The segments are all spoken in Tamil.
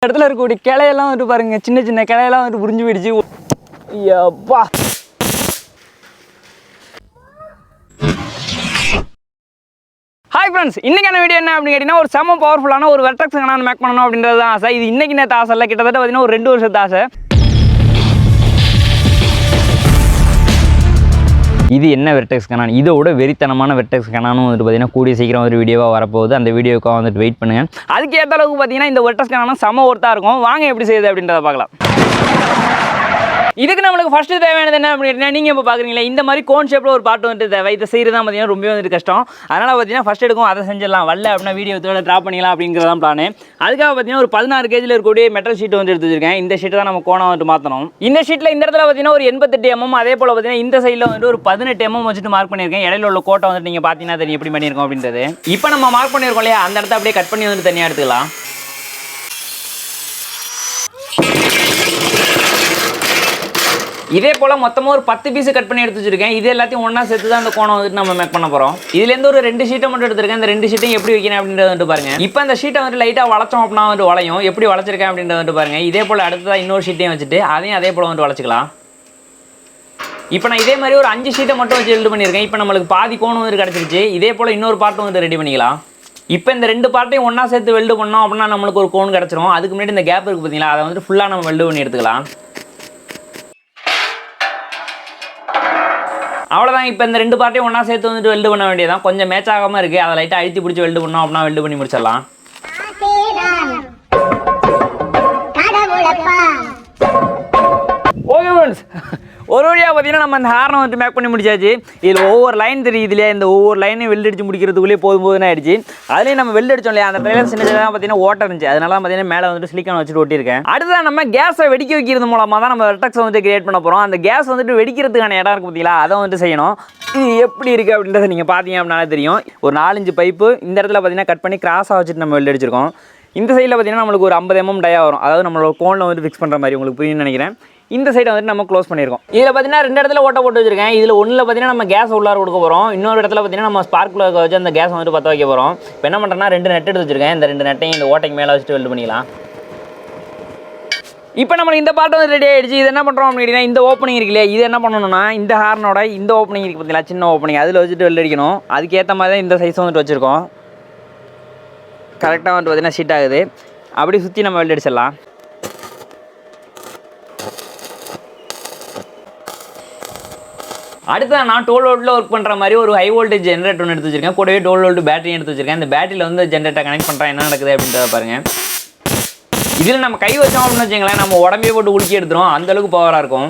இடத்துல இருக்கக்கூடிய கிளையெல்லாம் வந்துட்டு பாருங்க, சின்ன சின்ன கிளையெல்லாம் வந்துட்டு புரிஞ்சு போயிடுச்சு. ஐயப்பா. ஹாய் ஃப்ரெண்ட்ஸ், இன்றைக்கான வீடியோ என்ன அப்படின்னு கேட்டிங்கன்னா, ஒரு செம்ம பவர்ஃபுல்லான ஒரு வெர்டெக்ஸ் கேனான் மேக் பண்ணணும் அப்படின்றது தான் ஆசை. இது இன்றைக்கி நேற்று ஆசை இல்லை, கிட்டத்தட்ட பார்த்தீங்கன்னா ஒரு 2 வருஷத்து ஆசை. இது என்ன வெர்டெக்ஸ் கேனான், இதோட வெறித்தனமான வெர்டெக்ஸ் கேனானும் வந்துட்டு பார்த்தீங்கன்னா கூடிய சீக்கிரம் ஒரு வீடியோவாக வரப்போகுது. அந்த வீடியோக்காக வந்துட்டு வெயிட் பண்ணுங்கள். அதுக்கு ஏற்ற அளவுக்கு பார்த்தீங்கன்னா இந்த வெர்டெக்ஸ் கேனானும் செம்ம ஒர்த்தாக இருக்கும். வாங்க எப்படி செய்யுது அப்படின்றத பார்க்கலாம். இதுக்கு நம்மளுக்கு ஃபஸ்ட்டு தேவையானது என்ன அப்படின்னா, நீங்கள் இப்போ பார்க்குறீங்களா இந்த மாதிரி கோன் ஷேப்பில் ஒரு பாட்டு வந்துட்டு தேவை. இதை செய்கிறது தான் பார்த்தீங்கன்னா ரொம்ப வந்துட்டு கஷ்டம். அதனால் பார்த்தீங்கன்னா ஃபஸ்ட் எடுக்கும் அதை செஞ்சிடலாம், வரல அப்படின்னா வீடியோத்தோட ட்ராப் பண்ணிக்கலாம் அப்படிங்கிறதான் பிளான். அதுக்காக பார்த்தீங்கன்னா ஒரு 16 கேஜில் இருக்கக்கூடிய மெட்டல் ஷீட் வந்து எடுத்து வச்சிருக்கேன். இந்த ஷீட்டை தான் நம்ம கோணம் வந்துட்டு மாற்றணும். இந்த ஷீட்டில் இந்த இடத்துல பார்த்தீங்கன்னா ஒரு 88 mm, அதே போல் பார்த்தீங்கன்னா இந்த சைடில் வந்துட்டு ஒரு 18 mm வச்சுட்டு மார்க் பண்ணியிருக்கேன். இடையில உள்ள கோட்டை வந்துட்டு நீங்கள் பார்த்தீங்கன்னா தெரியும் எப்படி பண்ணியிருக்கோம் அப்படின்றது. இப்போ நம்ம மார்க் பண்ணியிருக்கோம் இல்லையா, அந்த இடத்த அப்படியே கட் பண்ணி வந்துட்டு தனியாக எடுத்துக்கலாம். இதே போல் மொத்தமாக ஒரு 10 பீஸ் கட் பண்ணி எடுத்து வச்சிருக்கேன். இது எல்லாத்தையும் ஒன்றா சேர்த்து தான் அந்த கோணம் வந்துட்டு நம்ம மேக் பண்ண போகிறோம். இதுலேருந்து ஒரு 2 ஷீட்டை மட்டும் எடுத்துருக்கேன். இந்த 2 ஷீட்டையும் எப்படி வைக்கணும் அப்படின்றத வந்துட்டு பாருங்க. இப்போ அந்த ஷீட்டை வந்துட்டு லைட்டாக வளைச்சோம் அப்படின்னா வந்துட்டு வளையும். எப்படி வளைச்சிருக்கேன் அப்படின்றத வந்துட்டு பாருங்க. இதே போல் அடுத்ததாக இன்னொரு ஷீட்டையும் வச்சுட்டு அதையும் அதே போல் வந்துட்டு வளைச்சிக்கலாம். இப்போ நான் இதே மாதிரி ஒரு 5 ஷீட்டை மட்டும் வச்சு எழுது பண்ணியிருக்கேன். இப்போ நம்மளுக்கு பாதி கோணம் வந்துட்டு கிடச்சிருச்சு. இதே போல் இன்னொரு பார்ட்டும் வந்துட்டு ரெடி பண்ணிக்கலாம். இப்போ இந்த 2 பார்ட்டையும் ஒன்றா சேர்த்து வெல்டு பண்ணோம் அப்படின்னா நம்மளுக்கு ஒரு கோன் கிடச்சிரும். அதுக்கு முன்னாடி இந்த கேப் இருக்குது பார்த்தீங்களா, அதை வந்துட்டு ஃபுல்லாக நம்ம வெல்டு பண்ணி எடுத்துக்கலாம். அவ்வளோதான். இப்போ இந்த 2 பார்ட்டையும் ஒன்றா சேர்த்து வந்துட்டு வெல்டு பண்ண வேண்டியதான். கொஞ்சம் மேட்ச் ஆகாமல் இருக்குது, அதை லைட்டாக அழுத்தி பிடிச்சி வெல்டு பண்ணோம் அப்படின்னா வெல்டு பண்ணி முடிச்சிடலாம். ஓகே ஃப்ரெண்ட்ஸ், ஒரு வழியாக பார்த்தீங்கன்னா நம்ம அந்த ஹார்னை வந்துட்டு மேக் பண்ணி முடிச்சாச்சு. இதில் ஒவ்வொரு லைன் தெரியுது இல்லையா, இந்த ஒவ்வொரு லைனையும் வெல்டு அடிச்சு முடிக்கிறதுக்குள்ளே போதுன்னு ஆயிடுச்சு. அதுலேயும் நம்ம வெல்டு அடிச்சோம் இல்லையா, அந்த ட்ரெயிலர் சின்ன சின்னதாக பார்த்தீங்கன்னா ஓட்ட இருந்துச்சு. அதனால பார்த்தீங்கன்னா மேலே வந்துட்டு சிலிக்கான் வச்சுட்டு ஒட்டியிருக்கேன். அடுத்ததான் நம்ம கேஸை வெடிக்க வைக்கிறது மூலமாக தான் நம்ம வெர்டெக்ஸை வந்து கிரியேட் பண்ண போகிறோம். அந்த கேஸ் வந்துட்டு வெடிக்கிறதுக்கான இடம் இருக்குது பார்த்தீங்களா, அதை வந்துட்டு செய்யணும். இது எப்படி இருக்குது அப்படின்றத நீங்கள் பார்த்தீங்க அப்படின்னாலே தெரியும். ஒரு 4-5 பைப்பு இந்த இடத்துல பார்த்தீங்கன்னா கட் பண்ணி கிராஸாக வச்சுட்டு நம்ம வெல்டு அடிச்சிருக்கோம். இந்த சைடில் பார்த்தீங்கன்னா நம்மளுக்கு ஒரு 50 mm டயா வரும். அதாவது நம்மளோட கோனில் வந்து ஃபிக்ஸ் பண்ணுற மாதிரி உங்களுக்கு புரியும்னு நினைக்கிறேன். இந்த சைடை வந்துட்டு நம்ம க்ளோஸ் பண்ணியிருக்கோம். இதில் பார்த்தீங்கன்னா 2 இடத்துல ஓட்ட போட்டு வச்சிருக்கேன். இதில் ஒன்றில் பார்த்தீங்கன்னா நம்ம கேஸ் உள்ளார கொடுக்க போகிறோம். இன்னொரு இடத்துல பார்த்தீங்கன்னா நம்ம ஸ்பார்க் ப்ளக் வச்சு அந்த கேஸ் வந்துட்டு பற்ற வைக்க போகிறோம். இப்போ என்ன பண்ணுறேன்னா 2 நெட் எடுத்து வச்சிருக்கேன். இந்த 2 நெட்டையும் இந்த ஓட்டைக்கு மேலே வச்சுட்டு வெல்டு பண்ணிக்கலாம். இப்போ நம்மளுக்கு இந்த பார்ட் வந்து ரெடி ஆகிடுச்சு. இது என்ன பண்ணுறோம் அப்படின்னா, இந்த ஓப்பனிங் இருக்கு இல்லையா, இது என்ன பண்ணணும்னா இந்த ஹார்னோட இந்த ஓப்பனிங் இருக்குது பார்த்தீங்களா, சின்ன ஓப்பனிங், அதில் வச்சுட்டு வெல்டு அடிக்கணும். அதுக்கேற்ற மாதிரி தான் இந்த சைஸ் வந்துட்டு வச்சுருக்கோம். கரெக்டாக வந்துட்டு பார்த்தீங்கன்னா ஷீட் ஆகுது. அப்படி சுற்றி நம்ம வெல்டு அடிச்சிடலாம். அடுத்து நான் 12 வோல்ட்டில் ஒர்க் பண்ணுற மாதிரி ஒரு ஹை வோல்டேஜ் ஜென்ரேட்டர் ஒன்று எடுத்து வச்சிருக்கேன். கூடவே 12 வோல்ட் பேட்டரி எடுத்து வச்சிருக்கேன். இந்த பேட்டரியில் வந்து ஜென்ரேட்டர் கனெக்ட் பண்ணுறேன், என்ன நடக்குது அப்படின்றத பாருங்கள். இதில் நம்ம கை வச்சோம் அப்படின்னு வச்சுங்களேன், நம்ம உடம்பே போட்டு உலுக்கி எடுத்துரும், அந்தளவுக்கு பவராக இருக்கும்.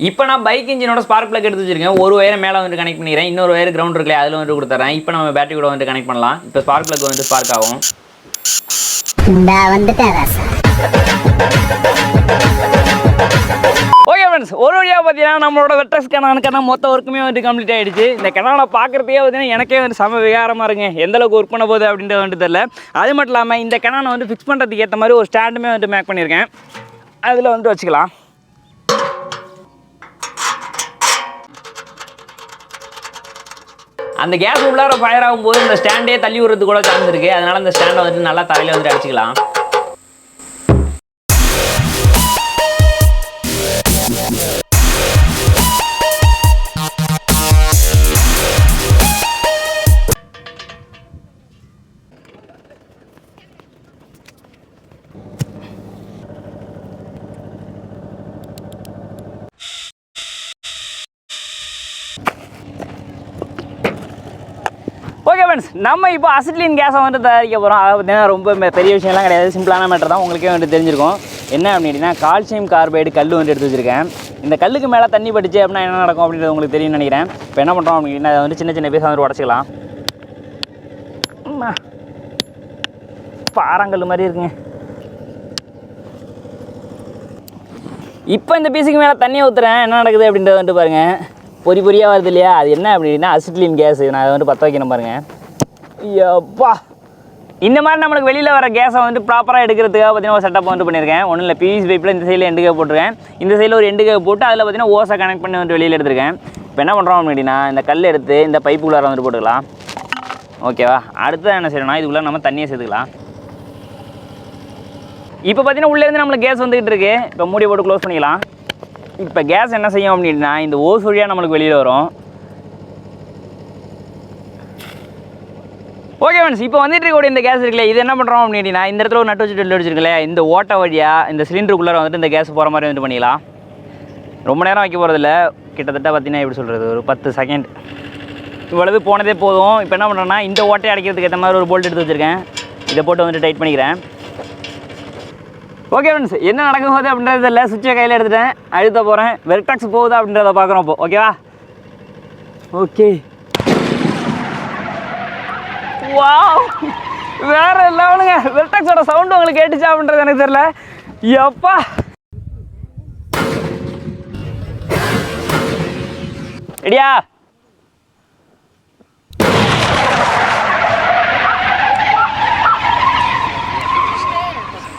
இப்போ நான் பைக் இன்ஜினோட ஸ்பார்க் ப்ளக் எடுத்து வச்சிருக்கேன். ஒரு ஒயரை மேலே வந்துட்டு கனெக்ட் பண்ணிக்கிறேன், இன்னொரு ஒயர் கிரவுண்ட் இருக்குல்லையே அதில் வந்துட்டு கொடுத்துறேன். இப்போ நம்ம பேட்டரி கூட வந்துட்டு கனெக்ட் பண்ணலாம். இப்போ ஸ்பார்க் ப்ளக் வந்துட்டு ஸ்பார்க் ஆகும். ஓகே ஃப்ரெண்ட்ஸ், ஒரு வழியாக பார்த்தீங்கன்னா நம்மளோட வெர்டெக்ஸ் கேனானுக்கான மொத்த ஒர்க்குமே வந்துட்டு கம்ப்ளீட் ஆகிடுச்சு. இந்த கேனானை பார்க்குறதுக்கே பார்த்தீங்கன்னா எனக்கே வந்து செம விகாரமாக இருங்க, எந்தளவுக்கு ஒர்க் பண்ண போகுது அப்படின்றது வந்துட்டு தெரியல. அது மட்டும் இல்லாமல் இந்த கேனானை வந்து ஃபிக்ஸ் பண்ணுறதுக்கு ஏற்ற மாதிரி ஒரு ஸ்டாண்டுமே வந்துட்டு மேக் பண்ணியிருக்கேன். அதில் வந்துட்டு வச்சுக்கலாம். அந்த கேஸ் உள்ளார ஃபயர் ஆகும்போது இந்த ஸ்டாண்டே தள்ளி விடுறது கூட சான்ஸ் இருக்குது. அதனால் அந்த ஸ்டாண்டை வந்துட்டு நல்லா தலையில் வந்துட்டு அடிச்சிக்கலாம். ஓகே ஃப்ரெண்ட்ஸ், நம்ம இப்போ அசிட்லின் கேஸை வந்துட்டு தயாரிக்க போகிறோம். அதை பார்த்தீங்கன்னா ரொம்ப பெரிய விஷயம்லாம் கிடையாது, சிம்பிளான மேட்டர் தான். உங்களுக்கே வந்துட்டு தெரிஞ்சிருக்கும். என்ன அப்படின்னா கால்சியம் கார்பைடு கல் வந்துட்டு எடுத்து வச்சிருக்கேன். இந்த கல்லுக்கு மேலே தண்ணி பட்டுச்சு அப்படின்னா என்ன நடக்கும் அப்படின்றது உங்களுக்கு தெரியும்னு நினைக்கிறேன். இப்போ என்ன பண்ணுறோம் அப்படின்னா அதை வந்து சின்ன சின்ன பீஸாக வந்துட்டு உடச்சிக்கலாம். பாறாங்கல் மாதிரி இருக்குங்க. இப்போ இந்த பீஸுக்கு மேலே தண்ணியை ஊற்றுறேன், என்ன நடக்குது அப்படின்றத வந்துட்டு பாருங்கள். பொறி பொறியாக வருது இல்லையா, அது என்ன அப்படின்னா அசிட்லின் கேஸ். நான் அதை வந்து பற்ற வைக்கணும் பாருங்கள். ஐயப்பா, இந்த மாதிரி நம்மளுக்கு வெளியில் வர கேஸை வந்து ப்ராப்பராக எடுக்கிறதுக்காக பார்த்தீங்கன்னா ஒரு செட்டப் வந்து பண்ணியிருக்கேன். ஒன்றும் இல்லை, பிவிசி பைப்பில் இந்த சைடில் எண்டு கேப் போட்டிருக்கேன், இந்த சைடில் ஒரு எண்டு கேப் போட்டு அதில் பார்த்தீங்கன்னா ஓஸை கனெக்ட் பண்ணி வந்து வெளியில் எடுத்துருக்கேன். இப்போ என்ன பண்ணுறோம் அப்படின்னா இந்த கல் எடுத்து இந்த பைப்புக்குள்ளார வந்துட்டு போட்டுக்கலாம். ஓகேவா, அடுத்து என்ன செய்யணும்னா இதுக்குள்ளே நம்ம தண்ணியை சேர்த்துக்கலாம். இப்போ பார்த்தீங்கன்னா உள்ளேருந்து நம்மளுக்கு கேஸ் வந்துகிட்டு இருக்கு. இப்போ மூடி போட்டு க்ளோஸ் பண்ணிக்கலாம். இப்போ கேஸ் என்ன செய்யும் அப்படின்னா இந்த ஓஸ் வழியாக நம்மளுக்கு வெளியில் வரும். ஓகே ஃப்ரெண்ட்ஸ், இப்போ வந்துட்டு இருக்கக்கூடிய இந்த கேஸ் இருக்குல்ல, இது என்ன பண்ணுறோம் அப்படின்னா இந்த இடத்துல ஒரு நட்டு வச்சுட்டு வெளில வச்சுருக்கல, இந்த ஓட்டை வழியாக இந்த சிலிண்டருக்குள்ளே வந்துட்டு இந்த கேஸ் போகிற மாதிரி வந்துட்டு பண்ணிக்கலாம். ரொம்ப நேரம் வைக்க போகிறதில்ல, கிட்டத்தட்ட பார்த்தீங்கன்னா எப்படி சொல்கிறது, ஒரு 10 செகண்ட் இவ்வளவு போனதே போதும். இப்போ என்ன பண்ணுறேன்னா இந்த ஓட்டையை அடைக்கிறதுக்கு ஏற்ற மாதிரி ஒரு போல்ட் எடுத்து வச்சுருக்கேன். இதை போட்டு வந்துட்டு டைட் பண்ணிக்கிறேன். ஓகே ஃப்ரெண்ட்ஸ், என்ன நடக்கும் போது அப்படின்றது இல்லை, சுவிட்சை கையில் எடுத்துட்டேன், அழுத்த போகிறேன். வெர்டெக்ஸ் போகுதா அப்படின்றத பார்க்குறோம் இப்போ. ஓகேவா? ஓகே, வாவ், வேற லெவலுங்க. வெர்டெக்ஸோட சவுண்டு உங்களுக்கு கேட்டுச்சா அப்படின்றது எனக்கு தெரியல. எப்பா, ரெடியா?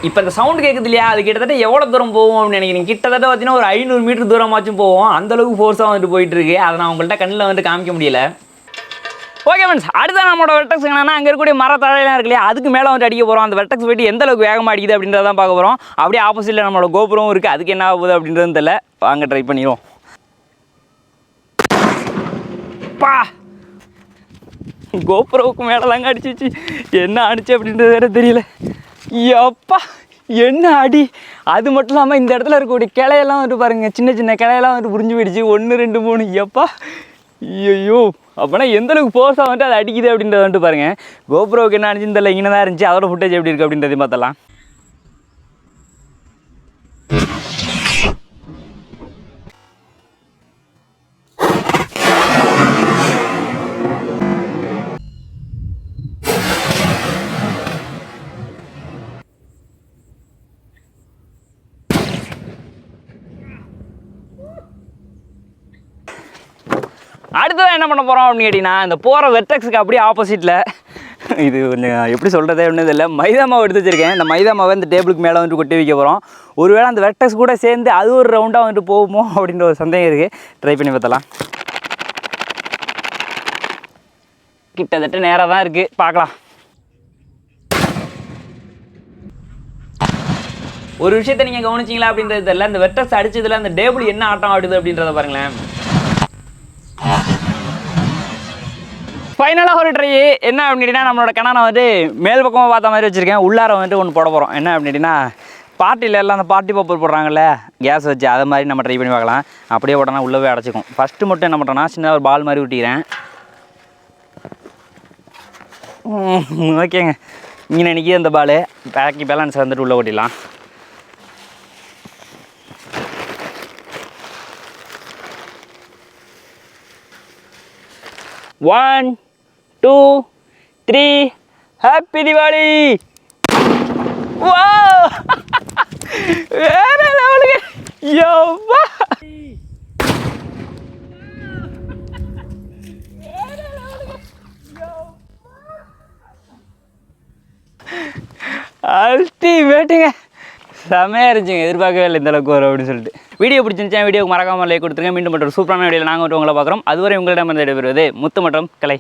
இப்போ இந்த சவுண்டு கேட்குது இல்லையா, அது கிட்டத்தட்ட எவ்வளோ தூரம் போகும் அப்படின்னு நினைக்கிறீங்க? கிட்டத்தட்ட பார்த்தீங்கன்னா ஒரு 500 மீட்டர் தூரமாச்சும் போவோம். அந்தளவுக்கு ஃபோர்ஸாக வந்துட்டு போயிட்டுருக்கு. அதை நான் உங்கள்கிட்ட கண்ணில் வந்துட்டு காமிக்க முடியல. ஓகே ஃப்ரெண்ட்ஸ், அடுத்த நம்மளோட வெர்டெக்ஸ் என்னன்னா அங்கே இருக்கக்கூடிய மரத்தழையெல்லாம் இருக்கு இல்லையா, அதுக்கு மேலே வந்துட்டு அடிக்க போகிறோம். அந்த வெர்டெக்ஸ் போய்ட்டு எந்த அளவுக்கு வேகமாக அடிக்குது அப்படின்றதான் பார்க்க போகிறோம். அப்படியே ஆப்போசிட்டில் நம்மளோட கோபுரம் இருக்குது, அதுக்கு என்ன ஆகுது அப்படின்றது தெரியல. வாங்க ட்ரை பண்ணிடுவோம். பா, கோபுரவுக்கு மேலே தாங்க அடிச்சிச்சு. என்ன அடிச்சு அப்படின்றது வேறு தெரியல. எப்பா, என்ன அடி! அது மட்டும் இல்லாமல் இந்த இடத்துல இருக்கக்கூடிய கிளையெல்லாம் வந்துட்டு பாருங்கள், சின்ன சின்ன கிளையெல்லாம் வந்துட்டு புரிஞ்சு போயிடுச்சு. 1 2 3. எப்பா, ஐயோ, அப்போனா எந்தளவுக்கு ஃபோர்ஸாக வந்துட்டு அது அடிக்குது அப்படின்றத வந்துட்டு பாருங்கள். கோபுரோவுக்கு என்ன அடிச்சுன்னு தெரியல, இங்கே தான் இருந்துச்சு. அதோட ஃபுட்டேஜ் எப்படி இருக்குது அப்படின்றதையும் பார்த்தலாம். அடுத்ததான் என்ன பண்ண போகிறோம் அப்படின்னு கேட்டிங்கன்னா, இந்த போகிற வெர்டெக்ஸுக்கு அப்படியே ஆப்போசிட்டில் இது கொஞ்சம் எப்படி சொல்கிறதே ஒன்றும் இல்லை, மைதா மாவு எடுத்து வச்சுருக்கேன். இந்த மைதா மாவை இந்த டேபிளுக்கு மேலே வந்துட்டு கொட்டி வைக்க போகிறோம். ஒருவேளை அந்த வெர்டெக்ஸ் கூட சேர்ந்து அது ஒரு ரவுண்டாக வந்துட்டு போகுமோ அப்படின்ற ஒரு சந்தேகம் இருக்குது. ட்ரை பண்ணி பார்த்தலாம். கிட்டத்தட்ட நேராக தான் இருக்குது, பார்க்கலாம். ஒரு விஷயத்தை நீங்கள் கவனிச்சிங்களா அப்படின்றது தெரியல, இந்த வெர்டெக்ஸ் அடிச்சதில் அந்த டேபிள் என்ன ஆட்டம் ஆடுது அப்படின்றத பாருங்களேன். ஃபைனலாக ஒரு ட்ரை என்ன அப்படின்னா, நம்மளோட கணானை வந்து மேல் பக்கமாக பார்த்த மாதிரி வச்சுருக்கேன். உள்ளார வந்துட்டு ஒன்று போட போகிறோம். என்ன அப்படின்னா, பார்ட்டியில் எல்லாம் அந்த பார்ட்டி பாப்பர் போடுறாங்கல்ல கேஸ் வச்சு, அதை மாதிரி நம்ம ட்ரை பண்ணி பார்க்கலாம். அப்படியே போட்டோன்னா உள்ளவே அடைச்சிக்கும். ஃபஸ்ட்டு மட்டும் என்ன பண்ணுறோன்னா, சின்ன ஒரு பால் மாதிரி ஊட்டிக்கிறேன். ஓகேங்க, இங்கே நினைக்கிது அந்த பால். பேக்கி பேலன்ஸ் வந்துட்டு உள்ளே ஓட்டிடலாம். One, 2, 3, happy Deepavali! வாவ், வேற லெவலுங்க. யப்பா, அல்டிமேட்டுங்க, செமையாக இருந்துச்சுங்க. எதிர்பார்க்கவே இல்லை இந்தளவுக்கு வரும் அப்படின்னு சொல்லிட்டு. வீடியோ பிடிச்சிருந்துச்சா வீடியோக்கு மறக்காமல் லைக் கொடுத்துருங்க. மீண்டும் மற்றும் சூப்பரான வீடியோவில் நாங்கள் உங்களை பார்க்குறோம். அதுவரை உங்களிடம் விடைபெறுவது முத்து மற்றும் கலை.